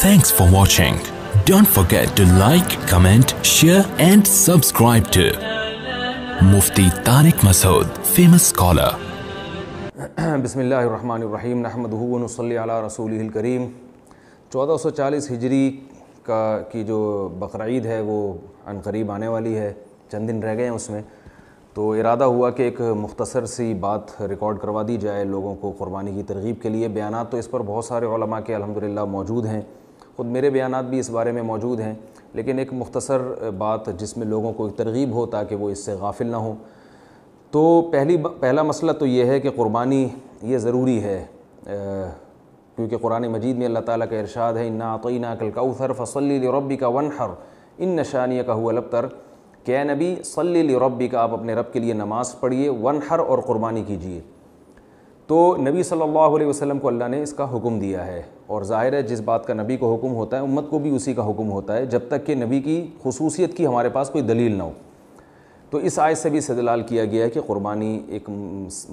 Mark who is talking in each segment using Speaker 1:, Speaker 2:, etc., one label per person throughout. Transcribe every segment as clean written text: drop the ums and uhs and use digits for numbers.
Speaker 1: Thanks for watching. Don't forget to like, comment, share and subscribe to Mufti Tariq Masood, famous scholar.
Speaker 2: बिस्मिल्लाहिर्रहमानिर्रहीम नहमदुहु व नुसल्ली अला रसूलिहिल करीम। 1440 हिजरी की जो बकरा ईद है वो अनकरीब आने वाली है, चंद दिन रह गए हैं उसमें। तो इरादा हुआ कि एक मुख्तसर सी बात रिकॉर्ड करवा दी जाए लोगों को कुर्बानी की तरगीब के लिए। बयानात तो इस पर बहुत सारे उलमा के अल्हम्दुलिल्लाह मौजूद हैं, ख़ुद मेरे बयानात भी इस बारे में मौजूद हैं, लेकिन एक मुख्तसर बात जिसमें लोगों को एक तरगीब हो ताकि वो इससे गाफिल ना हो। तो पहला मसला तो ये है कि कुर्बानी ये ज़रूरी है, क्योंकि कुरान मजीद में अल्लाह ताला का इरशाद है, इन्ना अतईनाकल कौसर फसल्ली लिरब्बिका वनहर इन्न शानियका हुवल अब्तर। कि नबी सल्ली लिरब्बिका, आप अपने रब के लिए नमाज़ पढ़िए, वनहर और क़ुरबानी कीजिए। तो नबी सल्लल्लाहु अलैहि वसल्लम को अल्लाह ने इसका हुक्म दिया है, और ज़ाहिर है जिस बात का नबी को हुक्म होता है उम्मत को भी उसी का हुक्म होता है, जब तक कि नबी की खुसूसियत की हमारे पास कोई दलील ना हो। तो इस आयत से भी इस्तेदलाल किया गया है कि कुर्बानी एक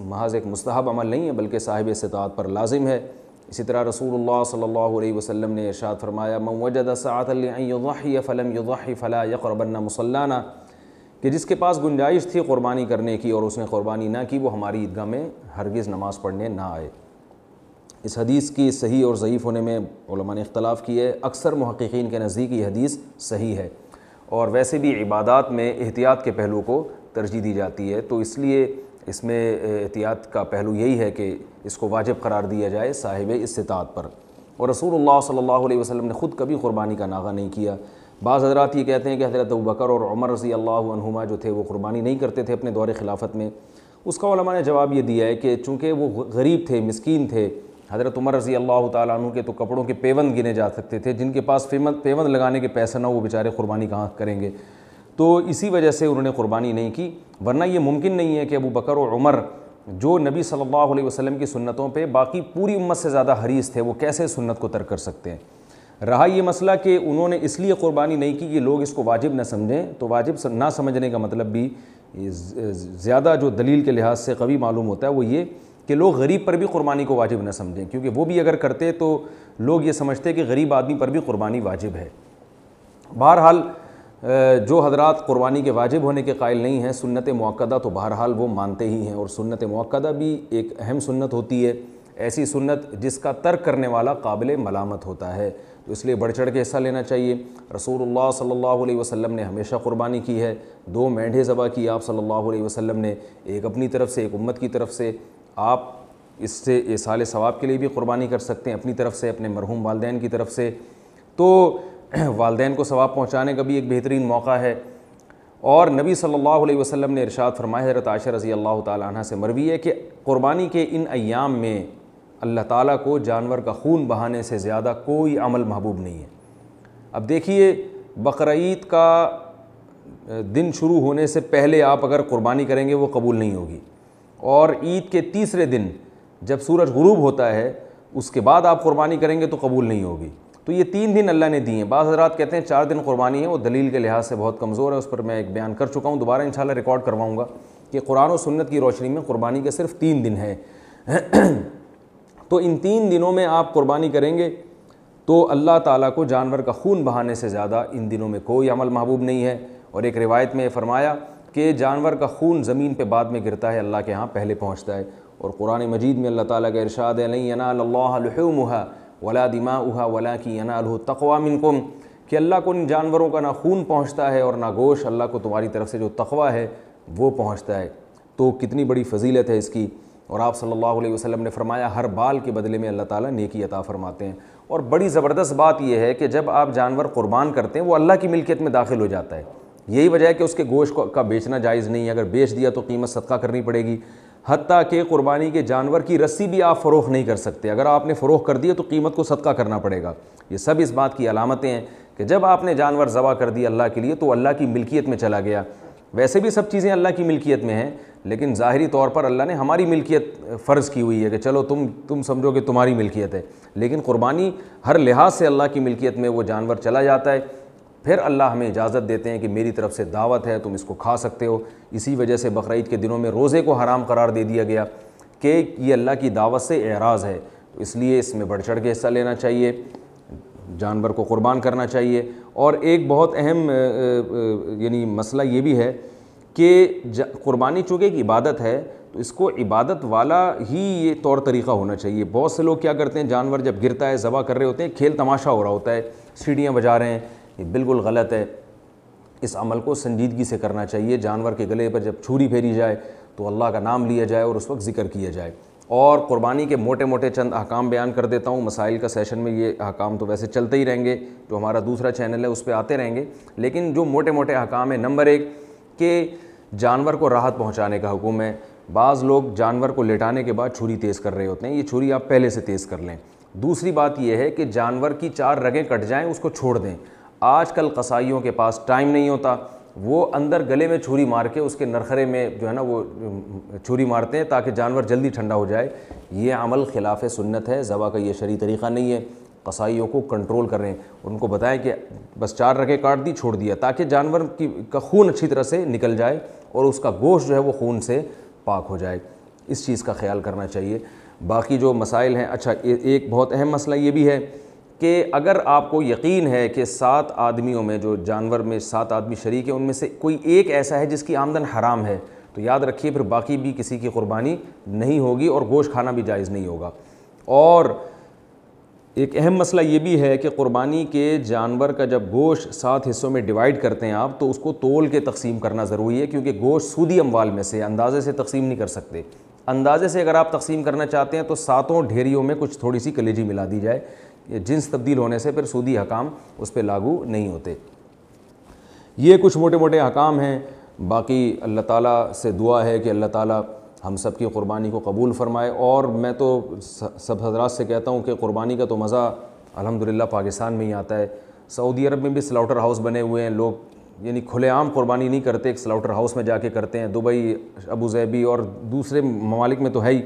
Speaker 2: महज एक मुस्तहब अमल नहीं है, बल्कि साहिब इस्तिताअत पर लाजिम है। इसी तरह रसूलुल्लाह सल्लल्लाहु अलैहि वसल्लम ने इरशाद फरमाया, मन वजद सआतन अन युज़हिय फलम युज़हि फला यक़रबन्ना मुसल्लाना, कि जिसके पास गुंजाइश थी कुर्बानी करने की और उसने कुर्बानी ना की, वो हमारी ईदगाह में हरगिज़ नमाज़ पढ़ने ना आए। इस हदीस की सही और ज़ईफ़ होने में उलमा ने इख्तलाफ़ किया है। अक्सर मुहक़्क़ीन के नज़दीक ये हदीस सही है, और वैसे भी इबादात में एहतियात के पहलू को तरजीह दी जाती है, तो इसलिए इसमें एहतियात का पहलू यही है कि इसको वाजिब करार दिया जाए साहिब इस्तिताअत पर। और रसूलुल्लाह सल्लल्लाहु अलैहि वसल्लम ने ख़ुद कभी कुर्बानी का नागा नहीं किया। बाज़ हज़रात ये कहते हैं कि हज़रत अबू बकर और उमर रज़ी अल्लाहु अन्हुमा जो थे वो कुर्बानी नहीं करते थे अपने दौर खिलाफत में। उसका उलमा ने जवाब ये दिया है कि चूँकि वो गरीब थे, मिस्कीन थे, हज़रत उमर रज़ी अल्लाहु ताला अन्हु के तो कपड़ों के पेवंद गिने जा सकते थे, जिनके पास पेवंद लगाने के पैसे ना, वो बेचारे कुर्बानी कहाँ करेंगे। तो इसी वजह से उन्होंने कुर्बानी नहीं की, वरना ये मुमकिन नहीं है कि अबू बकर और उमर जो नबी सल्लल्लाहु अलैहि वसल्लम की सुन्नतों पे बाकी पूरी उम्मत से ज़्यादा हरीस थे, वो कैसे सुन्नत को तर्क कर सकते हैं। रहा ये मसला कि उन्होंने इसलिए कुर्बानी नहीं की कि लोग इसको वाजिब न समझें, तो वाजिब ना समझने का मतलब भी ज़्यादा जो दलील के लिहाज से कवी मालूम होता है वो ये कि लोग गरीब पर भी कुर्बानी को वाजिब न समझें, क्योंकि वो भी अगर करते तो लोग ये समझते कि गरीब आदमी पर भी कुर्बानी वाजिब है। बहरहाल जो हजरात कुर्बानी के वाजिब होने के कायल नहीं हैं, सुन्नत मुअक्कदा तो बहरहाल वो मानते ही हैं, और सुन्नत मुअक्कदा भी एक अहम सुन्नत होती है, ऐसी सुन्नत जिसका तर्क करने वाला काबिल मलामत होता है। तो इसलिए बढ़ चढ़ के हिस्सा लेना चाहिए। रसूलुल्लाह सल्लल्लाहु अलैहि वसल्लम ने हमेशा कुर्बानी की है, 2 मेंढे ज़बह की आप सल्लल्लाहु अलैहि वसल्लम ने, एक अपनी तरफ से एक उम्मत की तरफ से। आप इससे इसाले सवाब के लिए भी कुर्बानी कर सकते हैं, अपनी तरफ से, अपने मरहूम वालदैन की तरफ से, तो वालदैन को सवाब पहुँचाने का भी एक बेहतरीन मौका है। और नबी सल्लल्लाहु अलैहि वसल्लम ने इरशाद फरमाया, हज़रत आयशा रज़ी अल्लाह ताला अन्हा से मरवी है कि कुर्बानी के इन अय्याम में अल्लाह ताला को जानवर का खून बहाने से ज़्यादा कोई अमल महबूब नहीं है। अब देखिए, बकरा ईद का दिन शुरू होने से पहले आप अगर कुर्बानी करेंगे वो कबूल नहीं होगी, और ईद के तीसरे दिन जब सूरज गुरूब होता है उसके बाद आप कुर्बानी करेंगे तो कबूल नहीं होगी। तो ये 3 दिन अल्लाह ने दिए हैं। बाज़ हज़रात कहते हैं 4 दिन कुर्बानी है, वो दलील के लिहाज से बहुत कमज़ोर है, उस पर मैं एक बयान कर चुका हूँ, दोबारा इंशाल्लाह रिकॉर्ड करवाऊँगा कि कुरान और सुन्नत की रोशनी में कुर्बानी के सिर्फ 3 दिन है। तो इन 3 दिनों में आप कुर्बानी करेंगे तो अल्लाह ताला को जानवर का खून बहाने से ज़्यादा इन दिनों में कोई अमल महबूब नहीं है। और एक रिवायत में फरमाया कि जानवर का खून ज़मीन पे बाद में गिरता है, अल्लाह के यहाँ पहले पहुँचता है। और कुरान मजीद में अल्लाह ताला का इरशाद है, लन यनालल्लाह लुहूमुहा वला दिमाउहा वलाकिन यनालुहु तक़वा मिनकुम, कि अल्लाह को इन जानवरों का ना खून पहुँचता है और ना गोश्त, अल्लाह को तुम्हारी तरफ से जो तक़वा है वो पहुँचता है। तो कितनी बड़ी फजीलत है इसकी। और आप सल्लल्लाहु अलैहि वसल्लम ने फरमाया, हर बाल के बदले में अल्लाह ताला नेकी अता फरमाते हैं। और बड़ी ज़बरदस्त बात यह है कि जब आप जानवर कुर्बान करते हैं वो अल्लाह की मिल्कियत में दाखिल हो जाता है। यही वजह है कि उसके गोश्त का बेचना जायज़ नहीं है, अगर बेच दिया तो कीमत सदका करनी पड़ेगी। हत्ता कि कुर्बानी के जानवर की रस्सी भी आप फ़रोख्त नहीं कर सकते, अगर आपने फ़रोख्त कर दिया तो कीमत को सदका करना पड़ेगा। ये सब इस बात की अलामतें हैं कि जब आपने जानवर ज़बह कर दिया अल्लाह के लिए तो अल्लाह की मिल्कियत में चला गया। वैसे भी सब चीज़ें अल्लाह की मिल्कियत में हैं, लेकिन ज़ाहिरी तौर पर अल्लाह ने हमारी मिल्कियत फ़र्ज़ की हुई है कि चलो तुम समझो कि तुम्हारी मिल्कियत है, लेकिन कुर्बानी हर लिहाज से अल्लाह की मिल्कियत में वो जानवर चला जाता है। फिर अल्लाह हमें इजाज़त देते हैं कि मेरी तरफ से दावत है, तुम इसको खा सकते हो। इसी वजह से बकरा ईद के दिनों में रोज़े को हराम करार दे दिया गया कि ये अल्लाह की दावत से एराज़ है, तो इसलिए इसमें बढ़ चढ़ के हिस्सा लेना चाहिए। جانور کو قربان کرنا چاہیے. اور ایک بہت اہم یعنی مسئلہ یہ بھی ہے کہ قربانی چونکہ ایک عبادت ہے تو اس کو عبادت والا ہی یہ طور طریقہ ہونا چاہیے. بہت سے لوگ کیا کرتے ہیں, جانور جب گرتا ہے ذبح کر رہے ہوتے ہیں, کھیل تماشا ہو رہا ہوتا ہے, سیڑھیاں بجا رہے ہیں, یہ بالکل غلط ہے. اس عمل کو سنجیدگی سے کرنا چاہیے. جانور کے گلے پر جب چھری پھیری جائے تو اللہ کا نام لیا جائے اور اس وقت ذکر کیا جائے. اور قربانی کے موٹے موٹے چند احکام بیان کر دیتا ہوں. مسائل کا سیشن میں یہ احکام تو ویسے چلتے ہی رہیں گے, جو ہمارا دوسرا چینل ہے اس پہ آتے رہیں گے, لیکن جو موٹے موٹے احکام ہیں, نمبر 1 کہ جانور کو راحت پہنچانے کا حکم ہے. بعض لوگ جانور کو لٹانے کے بعد چھری تیز کر رہے ہوتے ہیں, یہ چھری آپ پہلے سے تیز کر لیں. دوسری بات یہ ہے کہ جانور کی 4 رگیں کٹ جائیں اس کو چھوڑ دیں. آج کل قصائیوں کے پاس ٹائم نہیں ہوتا, وہ اندر گلے میں چھری مار کے اس کے نرخرے میں جو ہے نا وہ چھری مارتے ہیں تاکہ جانور جلدی ٹھنڈا ہو جائے. یہ عمل خلاف سنت ہے, ذبح کا یہ شرعی طریقہ نہیں ہے. قصائیوں کو کنٹرول کریں, ان کو بتائیں کہ بس 4 رگیں کاٹ دی, چھوڑ دیا, تاکہ جانور کا خون اچھی طرح سے نکل جائے اور اس کا گوشت جو ہے وہ خون سے پاک ہو جائے. اس چیز کا خیال کرنا چاہیے. باقی جو مسائل ہیں, اچھا ایک بہت اہم مسئلہ یہ بھی ہے کہ اگر آپ کو یقین ہے کہ 7 آدمیوں میں, جو جانور میں 7 آدمی شریک ہیں, ان میں سے کوئی ایک ایسا ہے جس کی آمدن حرام ہے, تو یاد رکھیے پھر باقی بھی کسی کی قربانی نہیں ہوگی اور گوشت کھانا بھی جائز نہیں ہوگا. اور ایک اہم مسئلہ یہ بھی ہے کہ قربانی کے جانور کا جب گوشت 7 حصوں میں ڈیوائیڈ کرتے ہیں آپ, تو اس کو تول کے تقسیم کرنا ضروری ہے, کیونکہ گوشت سودی اموال میں سے اندازے سے تقسیم نہیں کر سکتے. اندازے سے اگر آپ تقسیم کرنا چاہتے ہیں تو 7 ڈھیریوں میں کچھ تھوڑی سی کلیجی ملا دی جائے. جنس تبدیل ہونے سے پھر سودی حکام اس پہ لاگو نہیں ہوتے. یہ کچھ موٹے موٹے حکام ہیں. باقی اللہ تعالیٰ سے دعا ہے کہ اللہ تعالیٰ ہم سب کی قربانی کو قبول فرمائے. اور میں تو سب حضرات سے کہتا ہوں کہ قربانی کا تو مزہ الحمدللہ پاکستان میں ہی آتا ہے. سعودی عرب میں بھی سلاؤٹر ہاؤس بنے ہوئے ہیں, لوگ یعنی کھلے عام قربانی نہیں کرتے, ایک سلاؤٹر ہاؤس میں جا کے کرتے ہیں. دبئی, ابو ظہبی اور دوسرے ممالک میں تو ہے ہی.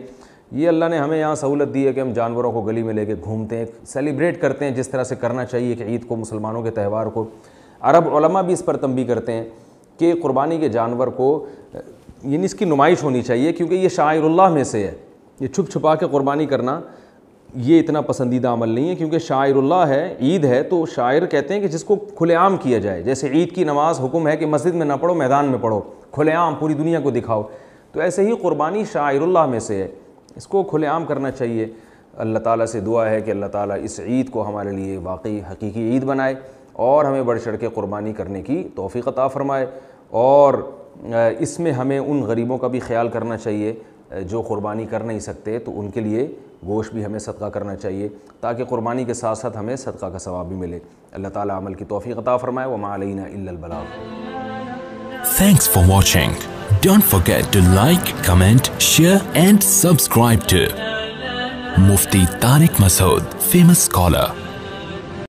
Speaker 2: یہ اللہ نے ہمیں یہاں سہولت دی ہے کہ ہم جانوروں کو گلی میں لے کے گھومتے ہیں, سیلیبریٹ کرتے ہیں جس طرح سے کرنا چاہیے کہ عید کو, مسلمانوں کے تہوار کو. عرب علماء بھی اس پر تنبیہ کرتے ہیں کہ قربانی کے جانور کو یعنی اس کی نمائش ہونی چاہیے, کیونکہ یہ شاعر اللہ میں سے ہے. یہ چھپ چھپا کے قربانی کرنا یہ اتنا پسندیدہ عمل نہیں ہے, کیونکہ شاعر اللہ ہے, عید ہے, تو شاعر کہتے ہیں کہ جس کو کھلے عام کیا جائے. جیسے عید کی نماز حکم ہے کہ مسجد میں نہ پڑھو, میدان میں پڑھو, کھلے عام پوری دنیا کو دکھاؤ, تو ایسے ہی قربانی شاعر اللہ میں سے ہے, اس کو کھلے عام کرنا چاہیے. اللہ تعالیٰ سے دعا ہے کہ اللہ تعالیٰ اس عید کو ہمارے لیے واقعی حقیقی عید بنائے اور ہمیں بڑھ چڑھ کے قربانی کرنے کی توفیق عطا فرمائے. اور اس میں ہمیں ان غریبوں کا بھی خیال کرنا چاہیے جو قربانی کر نہیں سکتے, تو ان کے لیے گوشت بھی ہمیں صدقہ کرنا چاہیے تاکہ قربانی کے ساتھ ساتھ ہمیں صدقہ کا ثواب بھی ملے. اللہ تعالیٰ عمل کی توفیق عطا فرمائے. وما علینا الا البلاغ.
Speaker 1: Thanks for watching. Don't forget to like, comment, share and subscribe to Mufti Tariq Masood, famous scholar.